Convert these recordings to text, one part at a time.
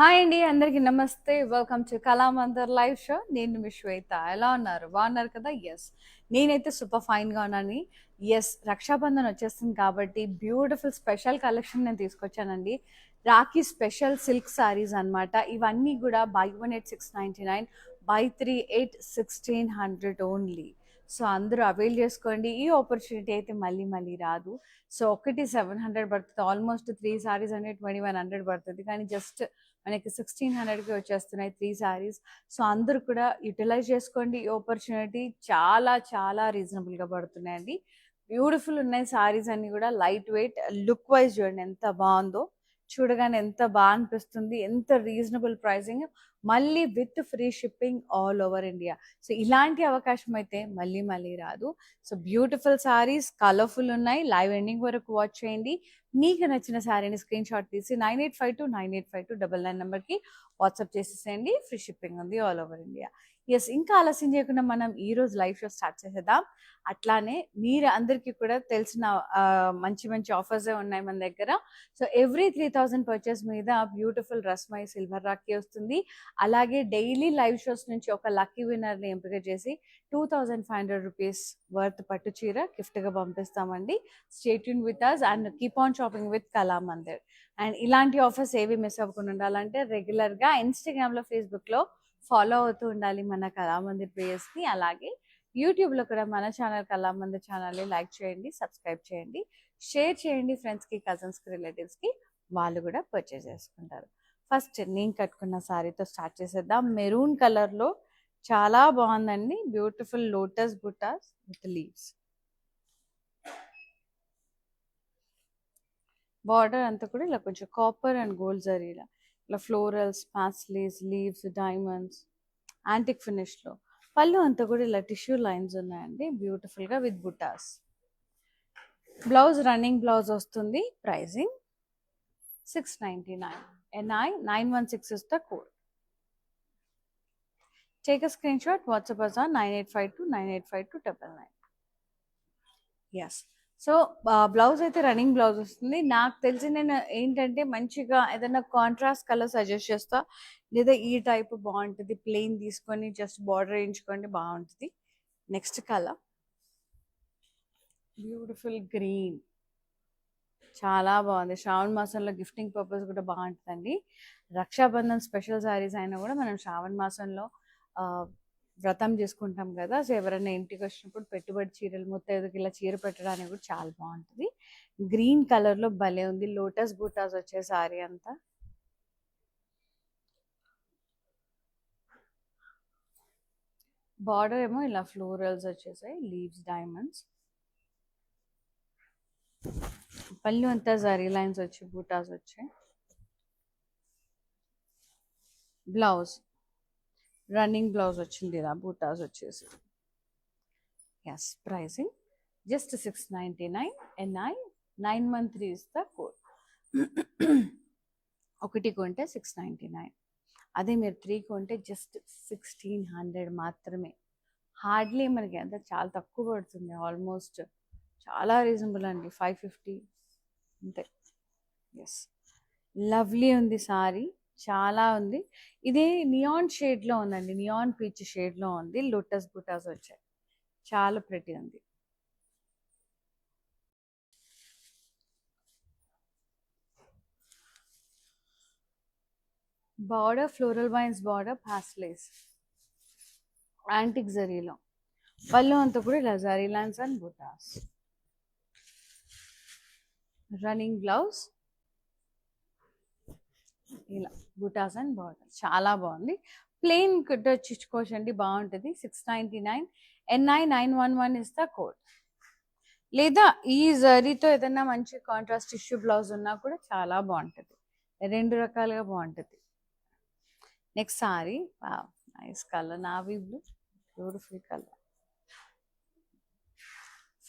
Hi అండి, అందరికీ నమస్తే. Welcome to Kalamandir live show. నేను మీ శ్వేత. ఎలా ఉన్నారు? బాగున్నారు కదా? ఎస్, నేనైతే సూపర్ ఫైన్గా ఉన్నాను. ఎస్, రక్షాబంధన్ వచ్చేస్తుంది కాబట్టి బ్యూటిఫుల్ స్పెషల్ కలెక్షన్ నేను తీసుకొచ్చానండి. రాఖీ స్పెషల్ సిల్క్ సారీస్ అన్నమాట. ఇవన్నీ కూడా by 1 at 699, by 3 at 1600 only. So అందరూ అవైల్ చేసుకోండి. ఈ ఆపర్చునిటీ అయితే మళ్ళీ మళ్ళీ రాదు. సో ఒకటి 700 పడుతుంది, ఆల్మోస్ట్ 3 సారీస్ అంటే 2100 పడుతుంది, కానీ జస్ట్ మనకి 1600కి వచ్చేస్తున్నాయి 3 సారీస్. సో అందరూ కూడా యూటిలైజ్ చేసుకోండి ఈ ఆపర్చునిటీ. చాలా చాలా రీజనబుల్గా పడుతున్నాయండి. బ్యూటిఫుల్ ఉన్నాయి సారీస్ అన్ని కూడా. లైట్ వెయిట్, లుక్ వైజ్ చూడండి ఎంత బాగుందో. చూడగానే ఎంత బాగా అనిపిస్తుంది, ఎంత రీజనబుల్ ప్రైసింగ్, మళ్ళీ with free shipping all over India. So ఇలాంటి అవకాశం అయితే మళ్ళీ మళ్ళీ రాదు. సో బ్యూటిఫుల్ సారీస్, కలర్ఫుల్ ఉన్నాయి. లైవ్ ఎండింగ్ వరకు వాచ్ చేయండి. మీకు నచ్చిన శారీని స్క్రీన్ షాట్ తీసి 9852985299 నెంబర్కి వాట్సాప్ చేసేసేయండి. ఫ్రీ షిప్పింగ్ ఉంది ఆల్ ఓవర్ ఇండియా. ఎస్, ఇంకా ఆలస్యం చేయకుండా మనం ఈ రోజు లైవ్ షో స్టార్ట్ చేసేద్దాం. అట్లానే మీరు అందరికీ కూడా తెలిసిన మంచి మంచి ఆఫర్సే ఉన్నాయి మన దగ్గర. సో ఎవ్రీ 3000 పర్చేస్ మీద బ్యూటిఫుల్ రస్మై సిల్వర్ రాఖీ వస్తుంది. అలాగే డైలీ లైవ్ షోస్ నుంచి ఒక లక్కీ విన్నర్ని ఎంపిక చేసి 2500 రూపీస్ వర్త్ పట్టు చీర గిఫ్ట్గా పంపిస్తామండి. Stay tune with us and keep on shopping with Kalamandir. And ఇలాంటి ఆఫర్స్ ఏవి మిస్ అవ్వకుండా ఉండాలంటే రెగ్యులర్గా ఇన్స్టాగ్రామ్లో, ఫేస్బుక్లో ఫాలో అవుతూ ఉండాలి మన కళామందిర్ పేజెస్ని. అలాగే యూట్యూబ్లో కూడా మన ఛానల్ కళామందిర్ ఛానల్ని లైక్ చేయండి, సబ్స్క్రైబ్ చేయండి, షేర్ చేయండి ఫ్రెండ్స్కి, కజిన్స్కి, రిలేటివ్స్కి. వాళ్ళు కూడా పర్చేస్ చేసుకుంటారు. ఫస్ట్ నేను కట్టుకున్న శారీతో స్టార్ట్ చేసేద్దాం. మెరూన్ కలర్లో చాలా బాగుందండి. Beautiful lotus butas with leaves. Border అంతా కూడా ఇలా కొంచెం కాపర్ అండ్ గోల్డ్ జరీలా, ఇలా florals, paisleys, leaves, diamonds, antique ఫినిష్లో. పళ్ళు అంతా కూడా ఇలా టిష్యూ లైన్స్ ఉన్నాయండి బ్యూటిఫుల్గా with butas. Blouse running blouse వస్తుంది. Pricing 699. NI 916 is the code. Take a screenshot, WhatsApp us on 9852985299. Yes. So blouse అయితే రన్నింగ్ బ్లౌజ్ వస్తుంది. నాకు తెలిసి నేను ఏంటంటే మంచిగా ఏదైనా కాంట్రాస్ట్ కలర్ సజెస్ట్ చేస్తా, లేదా ఈ టైప్ బాగుంటుంది, ప్లెయిన్ తీసుకొని జస్ట్ బార్డర్ వేయించుకోండి, బాగుంటుంది. నెక్స్ట్ కలర్ బ్యూటిఫుల్ గ్రీన్, చాలా బాగుంది. శ్రావణ మాసంలో గిఫ్టింగ్ పర్పస్ కూడా బాగుంటుందండి. రక్షాబంధన్ స్పెషల్ శారీస్ అయినా కూడా మనం శ్రావణ మాసంలో వ్రతం చేసుకుంటాం కదా. సో ఎవరైనా ఇంటికి వచ్చినప్పుడు పెట్టుబడి చీరలు, ముత్తైదుకి ఇలా చీర పెట్టడానికి కూడా చాలా బాగుంటుంది. గ్రీన్ కలర్లో భలే ఉంది. లోటస్ బూటాస్ వచ్చే శారీ అంతా. బార్డర్ ఏమో ఇలా ఫ్లోరల్స్ వచ్చేసాయి, లీవ్స్, డైమండ్స్. పళ్ళు అంతా జరీ లైన్స్ వచ్చి బూటాస్ వచ్చాయి. బ్లౌజ్ రన్నింగ్ బ్లౌజ్ వచ్చింది, ఇలా బూటాస్ వచ్చేసి. Yes, pricing just 699. NI 913 is the code. ఒకటి కొంటే 699, అదే మీరు 3 కొంటే జస్ట్ 1600 మాత్రమే. హార్డ్లీ మనకి ఎంత చాలా తక్కువ పడుతుంది, ఆల్మోస్ట్ చాలా రీజనబుల్ అండి. 550 అంతే. ఎస్, లవ్లీ ఉంది సారీ, చాలా ఉంది. ఇది నియాన్ షేడ్లో ఉందండి, నియాన్ పీచ్ షేడ్లో ఉంది. లోటస్ బుటాస్ వచ్చాయి, చాలా ప్రెటీ ఉంది. Border floral vines border, paisleys, antique జరీలో. పళ్ళు అంతా కూడా ఇలా zari lines and butas. Running blouse ఇలా బుటాస్ అండ్ బార్డర్, చాలా బాగుంది. ప్లెయిన్ కుట్టించుకోవచ్చండి, బాగుంటుంది. 699. NI 911 is the code. లేదా ఈ జరీతో ఏదైనా మంచి కాంట్రాస్ట్ టిష్యూ బ్లౌజ్ ఉన్నా కూడా చాలా బాగుంటుంది, రెండు రకాలుగా బాగుంటుంది. Next sari, nice colour, navy blue, beautiful colour.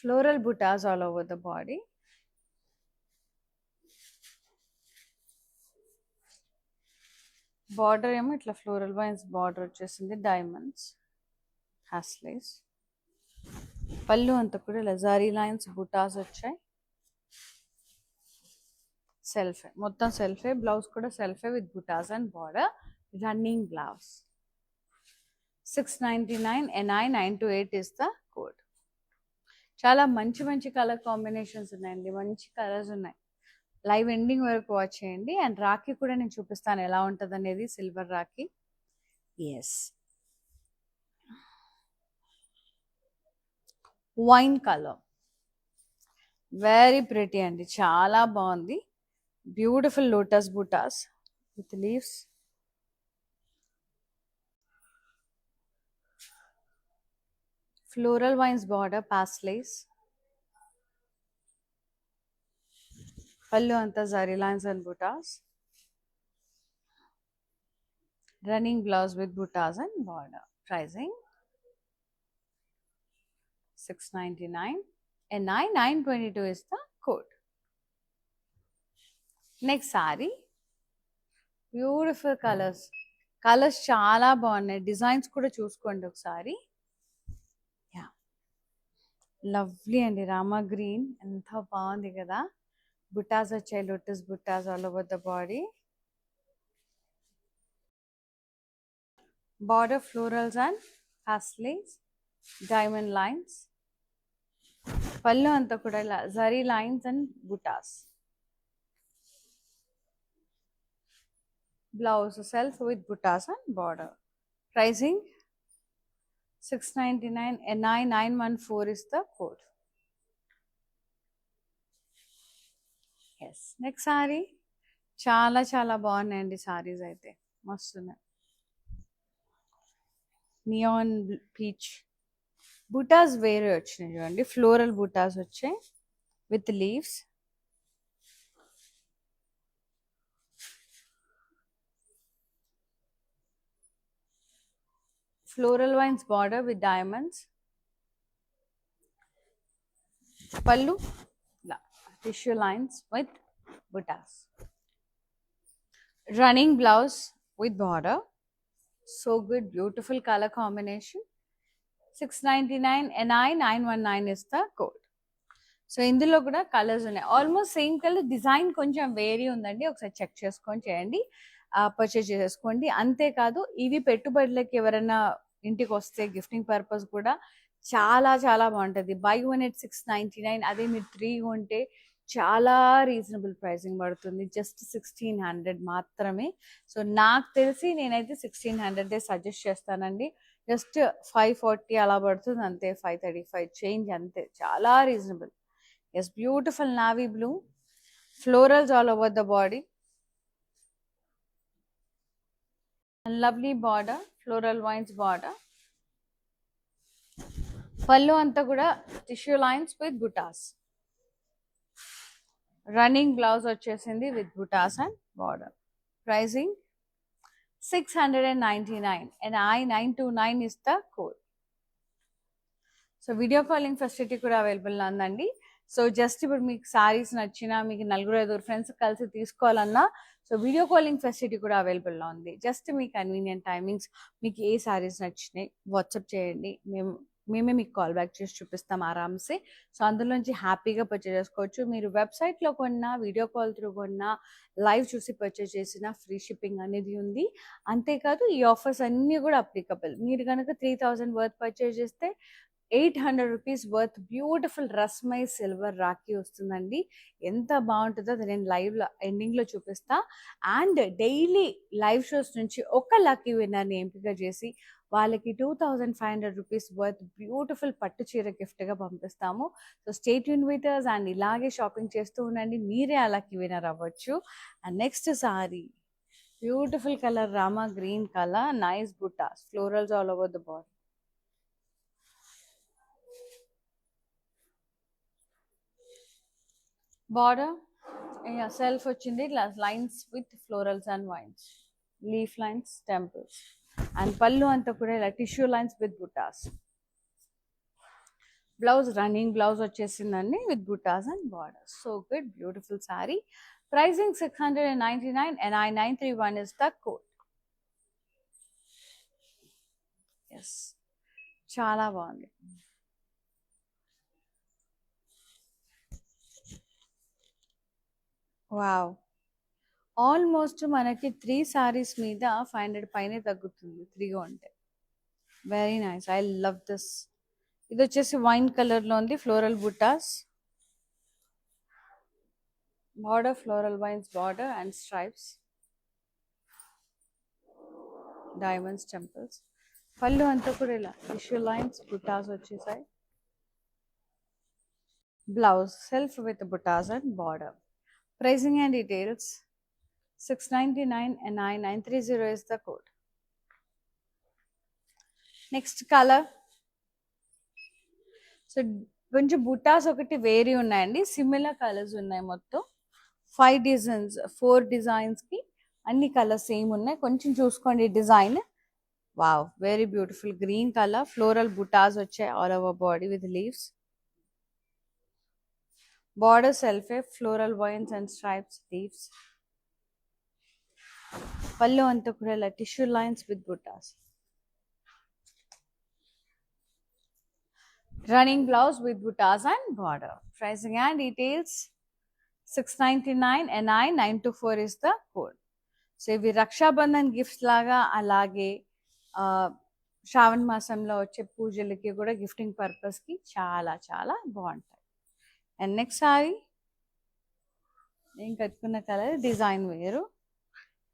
Floral బుటాస్ all over the body. Border ఏమో ఇట్లా ఫ్లోరల్ వైన్స్ బార్డర్ వచ్చేసింది, డైమండ్స్, హాస్లేస్. పళ్ళు అంతా కూడా లజారీ లైన్స్ బుటాస్ వచ్చాయి. సెల్ఫే, మొత్తం సెల్ఫే. బ్లౌజ్ కూడా సెల్ఫే with buttas and border. Running blouse. 699 NI 928 is the code. చాలా మంచి మంచి కలర్ కాంబినేషన్స్ ఉన్నాయండి, మంచి కలర్స్ ఉన్నాయి. లైవ్ ఎండింగ్ వరకు వాచ్ చేయండి. అండ్ రాఖీ కూడా నేను చూపిస్తాను ఎలా ఉంటుంది అనేది, silver rakhi. Yes, wine colour, very pretty అండి, చాలా బాగుంది. Beautiful lotus butas with leaves. Floral vines border, paisleys. పళ్ళు అంతా zari lines and butas. Running blouse with buttas and border. Pricing 699 NI 922 is the code. Next sari, beautiful colours. Colours చాలా బాగున్నాయి, designs కూడా చూసుకోండి ఒకసారి. యా, లవ్లీ అండి, రామా గ్రీన్, ఎంత బాగుంది కదా. బుటాస్ వచ్చాయి, లోటస్ బుటాస్ all over the body. Border florals and పాస్లేస్, డైమండ్ లైన్స్. పళ్ళు అంతా కూడా ఇలా జరీ లైన్స్ అండ్ బుటాస్. Blouse self with buttas and border. Pricing 699 NI 914 is the code. Yes, next sari. చాలా చాలా బాగున్నాయండి సారీస్ అయితే, మస్తున్నాయి. నియాన్ పీచ్ బుటాస్ వేరే వచ్చినాయి చూడండి, ఫ్లోరల్ బుటాస్ వచ్చాయి with leaves. Floral vines border with diamonds. పళ్ళు tissue lines with butas. Running blouse with border. So good, beautiful colour combination. 699 NI 919 is the code. So ఇందులో కూడా కలర్స్ ఉన్నాయి, ఆల్మోస్ట్ సేమ్ కలర్, డిజైన్ కొంచెం వేరీ ఉందండి. ఒకసారి చెక్ చేసుకొని చేయండి, పర్చేజ్ చేసుకోండి. అంతేకాదు, ఇవి పెట్టుబడులకి ఎవరైనా ఇంటికి వస్తే గిఫ్టింగ్ పర్పస్ కూడా చాలా చాలా బాగుంటుంది. By 1 at 699. అదే మీరు 3 కొంటే చాలా రీజనబుల్ ప్రైసింగ్ పడుతుంది, జస్ట్ 1600 మాత్రమే. సో నాకు తెలిసి నేనైతే 1600 సజెస్ట్ చేస్తానండి. జస్ట్ 540 అలా పడుతుంది అంతే, 535 చేంజ్ అంతే, చాలా reasonable. Yes, beautiful navy blue, florals all over the body, and lovely border, floral vines border. పళ్ళు అంతా కూడా tissue lines with butas. Running blouse వచ్చేసింది with buttas and border. Pricing 699 NI 929 is the code. So video calling facility కూడా available ఉందండి. So just ఇప్పుడు మీకు సారీస్ నచ్చినా, మీకు 4-5 ఫ్రెండ్స్ కలిసి తీసుకోవాలన్నా, సో వీడియో కాలింగ్ ఫెసిలిటీ కూడా అవైలబుల్లో ఉంది. జస్ట్ మీ కన్వీనియంట్ టైమింగ్స్, మీకు ఏ సారీస్ నచ్చినాయి వాట్సాప్ చేయండి, మేమే మీకు కాల్ బ్యాక్ చేసి చూపిస్తాం ఆరామ్సే. సో అందులోంచి హ్యాపీగా పర్చేజ్ చేసుకోవచ్చు. మీరు వెబ్సైట్లో కొన్నా, వీడియో కాల్ త్రూ కొన్నా, లైవ్ చూసి పర్చేజ్ చేసిన ఫ్రీ షిప్పింగ్ అనేది ఉంది. అంతేకాదు, ఈ ఆఫర్స్ అన్నీ కూడా అప్లికబుల్. మీరు కనుక 3000 వర్త్ పర్చేజ్ చేస్తే 800 rupees worth beautiful Rasmai silver rakhi వస్తుందండి. ఎంత బాగుంటుందో అది నేను లైవ్లో ఎండింగ్లో చూపిస్తా. అండ్ డైలీ లైవ్ షోస్ నుంచి ఒక లక్కీ విన్నర్ని ఎంపిక చేసి వాళ్ళకి 2500 రూపీస్ వర్త్ బ్యూటిఫుల్ పట్టు చీర గిఫ్ట్గా పంపిస్తాము. So stay tune with us and ఇలాగే షాపింగ్ చేస్తూ ఉండండి, మీరే ఆ లక్కీ విన్నర్ అవ్వచ్చు. And next sari, beautiful colour, Rama green colour, nice butas, florals all over the body. Border self వచ్చింది, lines with florals and vines, leaf lines, temples. And పళ్ళు అంతా కూడా ఇలా tissue lines with butas. Blouse running blouse వచ్చేసిందండి with buttas and border. So good, beautiful sari. Pricing 699 NI 931 is the code. Yes, చాలా బాగుంది. Wow! Almost మనకి 3 సారీస్ మీద 500 పైనే తగ్గుతుంది 3 కొంటే. Very nice. I love this. ఇదొచ్చేసి వైన్ కలర్‌లో ఉంది. Floral buttas. Border floral vines border and stripes. Diamonds temples. పళ్ళు అంతా కూడా ఇలా టిష్యూ లైన్స్ బుట్టాస్ వచ్చేసాయి. Blouse self with buttas and border. Pricing and details 699 and 9930 is the code. Next colour. So కొంచెం బుట్టాస్ ఒకటి వేరీ ఉన్నాయండి. సిమిలర్ కలర్స్ ఉన్నాయి మొత్తం. 5 డిజైన్స్ 4 డిజైన్స్కి అన్ని కలర్స్ సేమ్ ఉన్నాయి. కొంచెం చూసుకోండి design. Wow, very beautiful green colour. Floral butas వచ్చాయి all over body with leaves. Border సెల్ఫే floral vines and stripes leaves. పళ్ళు అంతా కూడా ఇలా tissue lines with butas. Running blouse with buttas and border. Pricing and details 699 and 9924 is the code. So ఇవి Rakshabandhan gifts లాగా, అలాగే శ్రావణ మాసంలో వచ్చే పూజలకి కూడా గిఫ్టింగ్ పర్పస్కి చాలా చాలా బాగుంటాయి. అండ్ నెక్స్ట్ సారీ నేను కట్టుకున్న కలర్ డిజైన్ వేరు.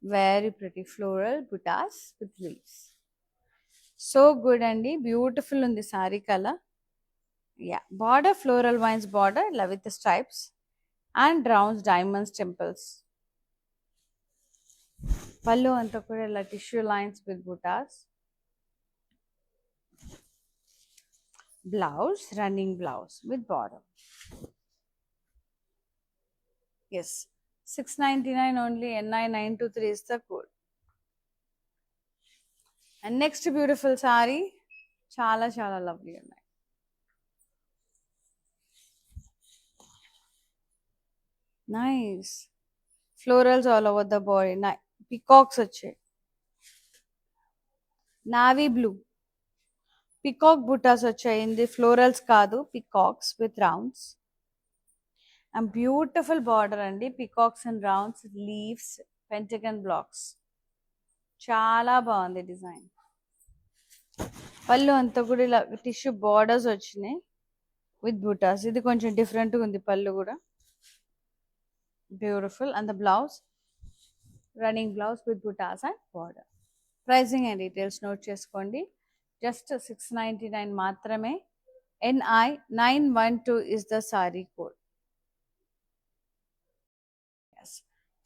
వెరీ ప్రిటీ ఫ్లోరల్ బుటాస్ విత్ లీవ్స్. సో గుడ్ అండి, బ్యూటిఫుల్ ఉంది sari colour. Yeah, border floral vines border with the stripes and rounds diamonds temples. Pallu anta kuda ila tissue lines with buttas. Blouse, running blouse with border. Yes, 699 only, NI923 is the code. And next beautiful saree, chala chala lovely unnai. Nice. Florals all over the body. Peacocks వచ్చాయి. Navy blue peacock butas వచ్చాయి. ఇది florals కాదు, peacocks with rounds and beautiful border అండి. Peacocks and rounds, leaves, pentagon blocks. చాలా బాగుంది design. పళ్ళు అంతా కూడా ఇలా టిష్యూ బార్డర్స్ వచ్చినాయి విత్ బుటాస్. ఇది కొంచెం డిఫరెంట్గా ఉంది పళ్ళు కూడా. Beautiful. And the blouse, running blouse with buttas and border. Pricing and details note cheskondi. Just 699 మాత్రమే. NI912 is the saree code. Yes,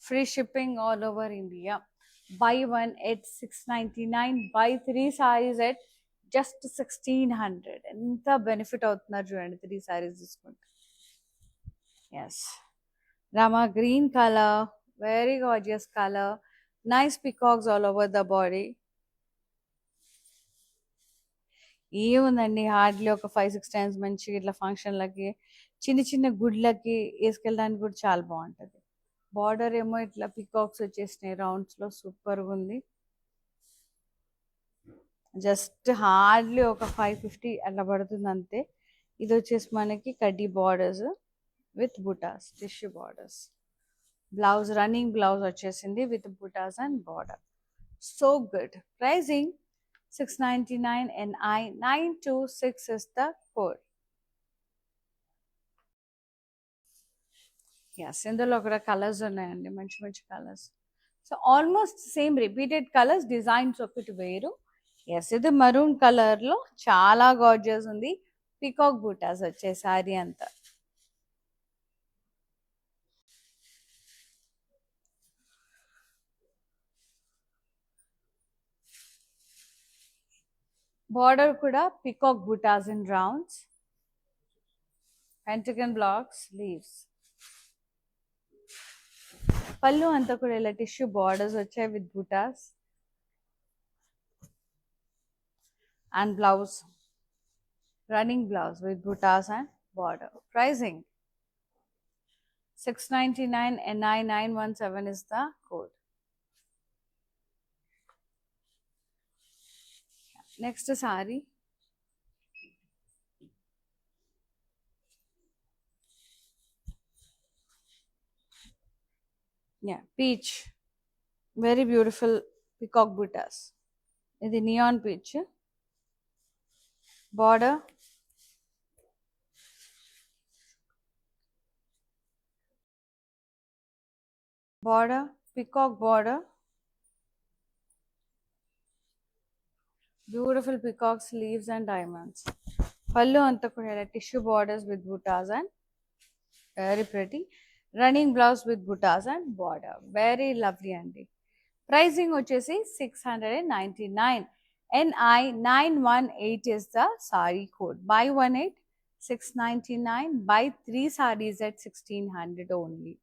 free shipping all over India. Buy one at 699, buy 3 sarees at just 1600. ఎంత benefit అవుతున్నారు చూడండి 3 sarees తీసుకుంటే. Yes. Rama green color, very gorgeous color. Nice peacocks all over the body. ఏముందండి, hardly ఒక 5-6 times మంచిగా ఇట్లా ఫంక్షన్లకి, చిన్న చిన్న గుడ్లకి వేసుకెళ్ళడానికి కూడా చాలా బాగుంటుంది. బార్డర్ ఏమో ఇట్లా పికాక్స్ వచ్చేసినాయి రౌండ్స్లో, సూపర్గా ఉంది. జస్ట్ హార్డ్లీ ఒక 550 అట్లా పడుతుంది అంతే. ఇది వచ్చేసి మనకి కడ్డీ borders with butas, tissue borders. Blouse running blouse వచ్చేసింది with buttas and border. So good. Pricing 699 and I926 is the code. Yes, ఇందులో కూడా కలర్స్ ఉన్నాయండి, మంచి మంచి colours. So almost same repeated colours, designs ఒకటి వేరు. ఎస్, ఇది మరూన్ కలర్లో చాలా గార్జియస్ ఉంది. పికాక్ బూటాస్ వచ్చే శారీ అంతా. Border kuda peacock buttas in rounds, pentagon blocks, leaves. Pallu anta kuda ila tissue borders vachai with buttas and blouse, running blouse with buttas and border. Pricing 699 and NI917 is the code. Next saree, yeah peach, very beautiful peacock butas. ఇది neon peach. Border peacock border, beautiful peacock sleeves and diamonds. Pallu anta kuda tissue borders with buttas and very pretty. Running blouse with buttas and border, very lovely andi. Pricing vachesi 699. NI 918 is the saree code. Buy 18 699, buy 3 sarees at 1600 only.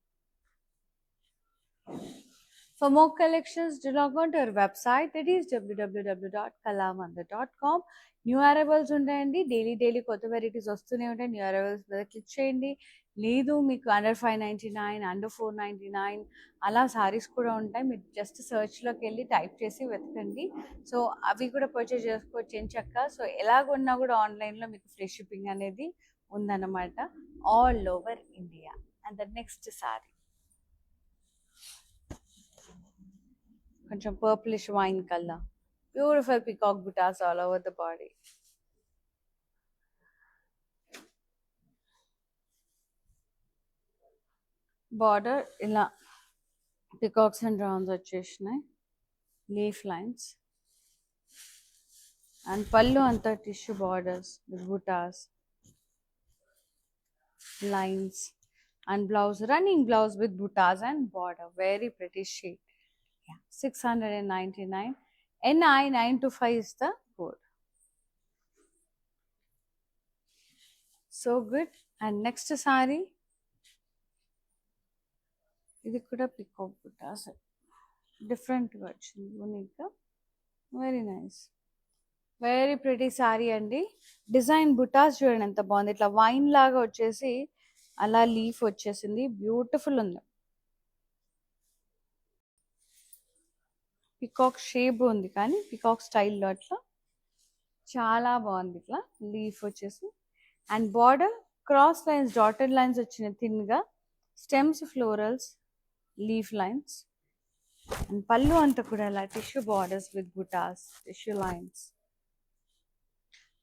For more collections, do log on to our website, that is www.kalamandar.com. New arrivals ఉంటాయండి, daily కొత్త varieties వస్తూనే ఉంటాయి. New arrivals మీద click చేయండి. లేదు మీకు under 599, under 499 అలా సారీస్ కూడా ఉంటాయి. మీరు జస్ట్ సర్చ్లోకి వెళ్ళి టైప్ చేసి వెతకండి. సో అవి కూడా పర్చేజ్ చేసుకోవచ్చు ఏం చక్క. సో ఎలాగున్నా కూడా ఆన్లైన్లో మీకు ఫ్రీ షిప్పింగ్ అనేది ఉందన్నమాట, all over India. And the next sari కొంచెం purplish wine colour, beautiful peacock butas all over the body. Border ఇలా పికాక్స్ అండ్ రౌండ్స్ వచ్చేసినాయి, లీఫ్ లైన్స్. అండ్ పళ్ళు అంతా tissue borders with butas, lines. And blouse, running blouse with buttas and border, very pretty shade. Yeah, 699. NI 925 is the code. So good. And next saree, ఇది కూడా peacock బుటాస్, different వచ్చింది, unique, very nice, very pretty sorry అండి. Design బుటాస్ చూడండి ఎంత బాగుంది, ఇట్లా wine లాగా వచ్చేసి అలా లీఫ్ వచ్చేసింది, బ్యూటిఫుల్ ఉంది. పికాక్ షేప్ ఉంది కానీ పికాక్ స్టైల్లో అట్లా చాలా బాగుంది, ఇట్లా లీఫ్ వచ్చేసి. And border cross lines, dotted lines వచ్చినాయి థిన్గా, stems, florals, leaf lines. And పళ్ళు అంతా కూడా అలా tissue borders with butas, tissue lines.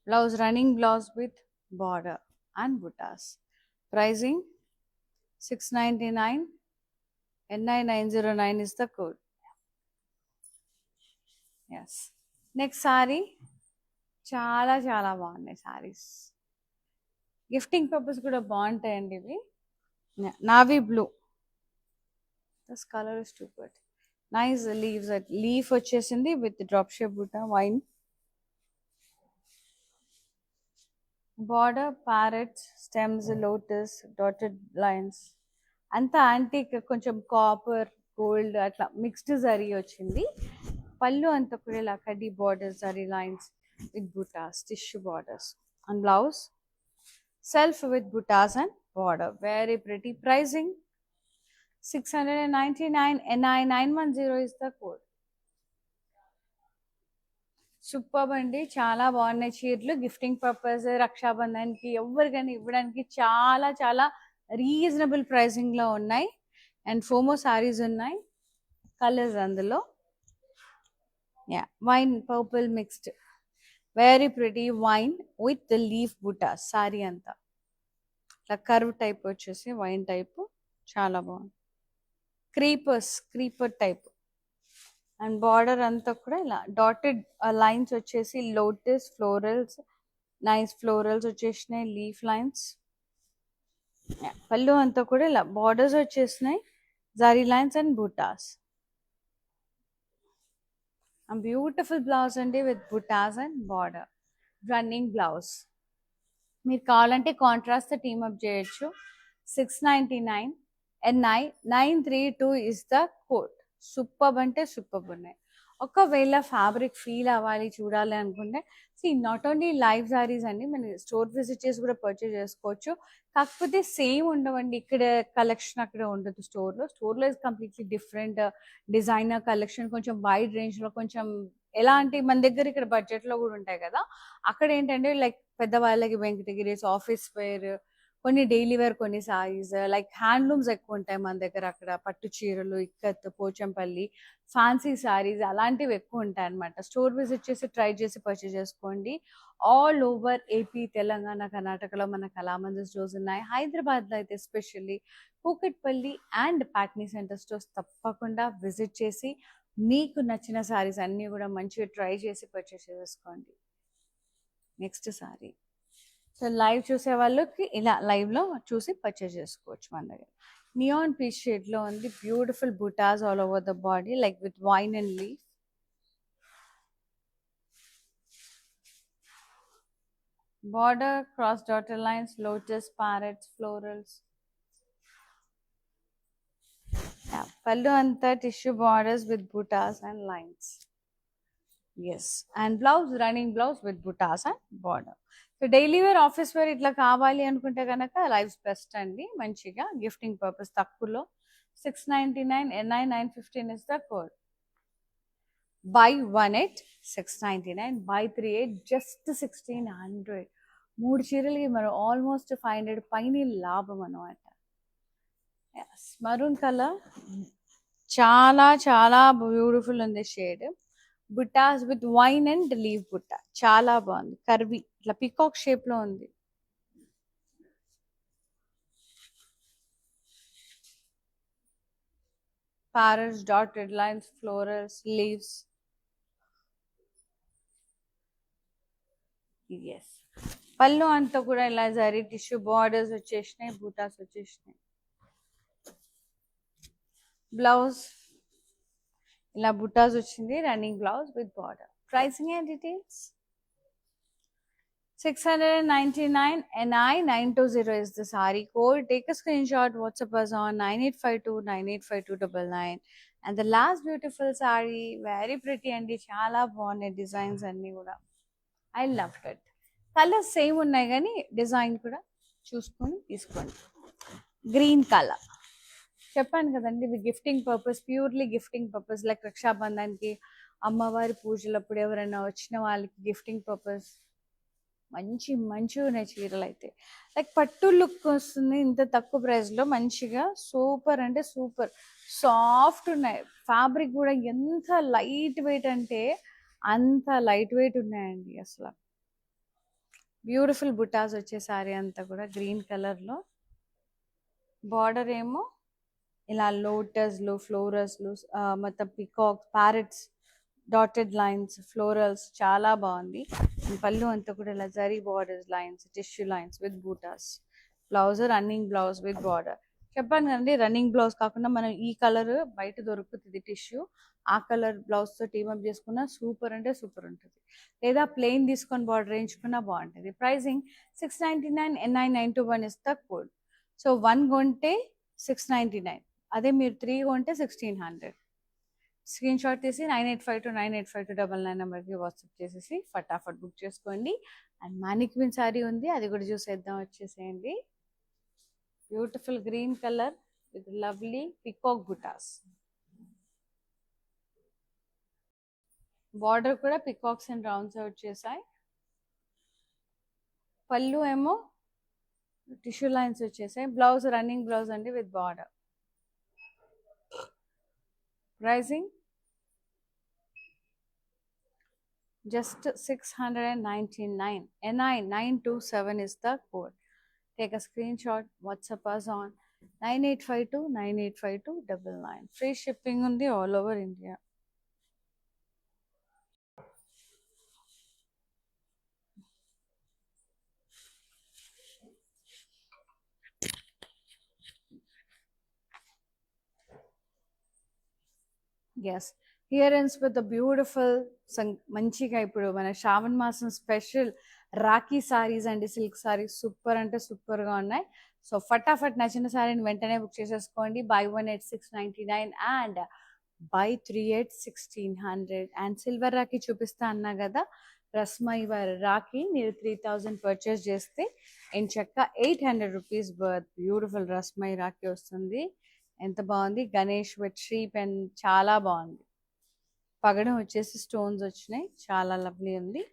Blouse, running blouse with border and buttas. Pricing 699. NI 909 is the code. Yes. Next saree, చాలా చాలా బాగున్నాయి saris. Gifting purpose కూడా బాగుంటాయండి ఇవి. Navy blue, this colour is too good. Nice leaves, leaf వచ్చేసింది with drop shape buta, vine. Border parrots, stems, lotus, dotted lines, అంతా antique, కొంచెం copper, gold అట్లా మిక్స్డ్ జరీ వచ్చింది. పళ్ళు అంతా కూడా ఇలా కడ్డీ borders, zari lines with butas, tissue borders. And blouse self with buttas and border, very pretty. Pricing 699. NI 910 is the code. Super అండి, చాలా బాగున్నాయి చీరలు. గిఫ్టింగ్ పర్పస్, రక్షాబంధన్కి ఎవరికైనా ఇవ్వడానికి చాలా చాలా రీజనబుల్ ప్రైసింగ్లో ఉన్నాయి. అండ్ ఫోమో సారీస్ ఉన్నాయి, కలర్స్ అందులో. Yeah, wine purple mixed, very pretty wine with leaf butas. Sari అంతా ఇట్లా కర్వ్ టైప్ వచ్చేసి వైన్ టైప్, చాలా బాగుంది. Creeper type. అండ్ బార్డర్ అంతా కూడా ఇలా డాటెడ్ లైన్స్ వచ్చేసి లోటస్, ఫ్లోరల్స్, నైస్ ఫ్లోరల్స్ వచ్చేసినాయి, లీఫ్ లైన్స్. పళ్ళు అంతా కూడా ఇలా బార్డర్స్ వచ్చేసినాయి, zari lines and butas. And beautiful blouse అండి with buttas and border, running blouse. మీరు కావాలంటే కాంట్రాస్ట్ టీమప్ చేయొచ్చు. 699. NI 932 is the code. Super అంటే సూపర్ ఉన్నాయి. ఒకవేళ ఫ్యాబ్రిక్ ఫీల్ అవ్వాలి, చూడాలి అనుకుంటే నాట్ ఓన్లీ లైవ్ సారీస్ అండి, మన స్టోర్ విజిట్ చేసి కూడా పర్చేజ్ చేసుకోవచ్చు. కాకపోతే సేమ్ ఉండవండి, ఇక్కడ కలెక్షన్ అక్కడ ఉండదు. స్టోర్లో is completely different designer collection, కొంచెం వైడ్ రేంజ్లో, కొంచెం ఎలాంటి మన దగ్గర ఇక్కడ బడ్జెట్లో కూడా ఉంటాయి కదా. అక్కడ ఏంటంటే లైక్ పెద్దవాళ్ళకి వెంకటగిరీస్, ఆఫీస్ వేర్, కొన్ని డైలీ వేర్, కొన్ని సారీస్ లైక్ హ్యాండ్లూమ్స్ ఎక్కువ ఉంటాయి మన దగ్గర. అక్కడ పట్టు చీరలు, ఇక్కత్, పోచంపల్లి, ఫ్యాన్సీ సారీస్ అలాంటివి ఎక్కువ ఉంటాయి అనమాట. స్టోర్ విజిట్ చేసి ట్రై చేసి పర్చేస్ చేసుకోండి. ఆల్ ఓవర్ ఏపీ, తెలంగాణ, కర్ణాటకలో మన కళామందిర్ స్టోర్స్ ఉన్నాయి. హైదరాబాద్లో అయితే especially Kukatpally and Patny centre stores తప్పకుండా విజిట్ చేసి మీకు నచ్చిన సారీస్ అన్నీ కూడా మంచిగా ట్రై చేసి పర్చేస్ చేసుకోండి. నెక్స్ట్ సారీ, సో లైవ్ చూసే వాళ్ళకి ఇలా లైవ్లో చూసి పర్చేస్ చేసుకోవచ్చు మన దగ్గర. నియాన్ పీచ్ షేడ్లో ఉంది. బ్యూటిఫుల్ బుటాస్ all over the body like with vine and leaf. Border cross dotted lines, lotus, parrots, florals. పళ్ళు అంతా tissue borders with buttas and lines. Yes, and blouse running blouse with buttas and border. So daily wear, office wear ఇట్లా కావాలి అనుకుంటే కనుక lives best అండి. మంచిగా gifting purpose తక్కువలో 699 NI 915 is the code. By 1 8 699, by 3 8 just 1600. 3 చీరలకి మనం almost 500 పైన లాభం అనమాట. మరూన్ కలర్ చాలా చాలా బ్యూటిఫుల్ ఉంది shade. Buttas with vine and leaf butta చాలా బాగుంది. కర్వీ ఇట్లా పికాక్ షేప్ లో ఉంది. Parrots, dotted lines, florals, leaves. Yes, పళ్ళు అంతా కూడా ఇలా జరీ టిష్యూ బార్డర్స్ వచ్చేసినాయి, బూటాస్ వచ్చేసినాయి. బ్లౌజ్ ఇలా బుటాస్ వచ్చింది, running blouse with border. Pricing and details. 699 NI 920 is the saree code. Take a screenshot, WhatsApp us on 9852985299. And the last beautiful saree, very pretty and chala బాగున్నాయి designs అన్ని కూడా. I loved it. Colours same ఉన్నాయి కానీ design కూడా చూసుకొని తీసుకోండి. Green colour చెప్పాను కదండి, ఇది gifting purpose, purely gifting purpose. Like రక్షాబంధానికి, అమ్మవారి పూజలప్పుడు ఎవరైనా వచ్చిన వాళ్ళకి గిఫ్టింగ్ పర్పస్. మంచి మంచిగా ఉన్నాయి చీరలు అయితే. లైక్ పట్టు లుక్ వస్తుంది ఇంత తక్కువ ప్రైస్లో. మంచిగా సూపర్ అంటే సూపర్ సాఫ్ట్ ఉన్నాయి. ఫ్యాబ్రిక్ కూడా ఎంత లైట్ వెయిట్ అంటే అంత లైట్ వెయిట్ ఉన్నాయండి అసలు. బ్యూటిఫుల్ బుటాస్ వచ్చే సారీ అంతా కూడా గ్రీన్ కలర్లో. బార్డర్ ఏమో ఇలా లోటస్లు, ఫ్లోరల్స్లు, మొత్తం peacock, parrots, dotted lines, florals చాలా బాగుంది. పళ్ళు అంతా కూడా ఇలా zari borders, lines, tissue lines with buttas. Blouse running blouse with border. చెప్పాను కదండి, రన్నింగ్ బ్లౌజ్ కాకుండా మనం ఈ కలర్ బయట దొరుకుతుంది టిష్యూ, ఆ కలర్ బ్లౌజ్తో టీమప్ చేసుకున్నా సూపర్ అంటే సూపర్ ఉంటుంది. లేదా ప్లెయిన్ తీసుకొని బార్డర్ వేయించుకున్నా బాగుంటుంది. Pricing 699 NI 921 is the code. So 1 కొంటే 699, అదే మీరు 3 కొంటే 1600. స్క్రీన్ షాట్ తీసి 9852985299 నెంబర్కి వాట్సాప్ చేసేసి ఫటాఫట్ బుక్ చేసుకోండి. అండ్ మానిక్విన్ శారీ ఉంది, అది కూడా చూసేద్దాం, వచ్చేసేయండి. Beautiful green colour with lovely peacock బుటాస్. బార్డర్ కూడా పికాక్స్ అండ్ రౌండ్స్ వచ్చేసాయి. పళ్ళు ఏమో టిష్యూ లైన్స్ వచ్చేసాయి. బ్లౌజ్ రన్నింగ్ బ్లౌజ్ అండి with border. Pricing just 699. NI 927 is the code. Take a screenshot, WhatsApp us on 9852985299. Free shipping on the all over India. Yes, here ఎన్స్ with beautiful మంచిగా ఇప్పుడు మన శ్రావణ మాసం special Rakhi saris అండి, silk saris super అంటే సూపర్గా ఉన్నాయి. So ఫటాఫట్ నచ్చిన సారీని వెంటనే బుక్ చేసేసుకోండి. By 1 8 699 and by 3 8 1600. And silver Rakhi చూపిస్తా అన్నా కదా, రస్మై వారి రాఖీ మీరు 3000 పర్చేస్ చేస్తే ఎంచక్క 800 రూపీస్ బర్త్ బ్యూటిఫుల్ రస్మై రాఖీ వస్తుంది. ఎంత బాగుంది, గణేష్ విత్ శ్రీ పెన్ చాలా బాగుంది. పగడం వచ్చేసి స్టోన్స్ వచ్చినాయి, చాలా లవ్లీ ఉంది.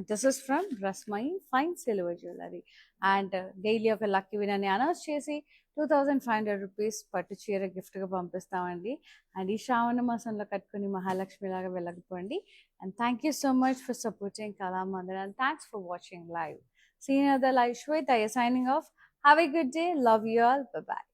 This is from Rasmai fine silver jewellery. And daily ఒక లక్కీ వినర్ని అనౌన్స్ చేసి 2500 రూపీస్ పట్టు చీర గిఫ్ట్గా పంపిస్తామండి. అండ్ ఈ శ్రావణ మాసంలో కట్టుకుని మహాలక్ష్మి లాగా వెళ్ళకపోండి. And thank you so much for supporting Kalamandir and thanks for watching live. See you in another live. Shweta, signing off. Have a good day. Love you all. Bye bye.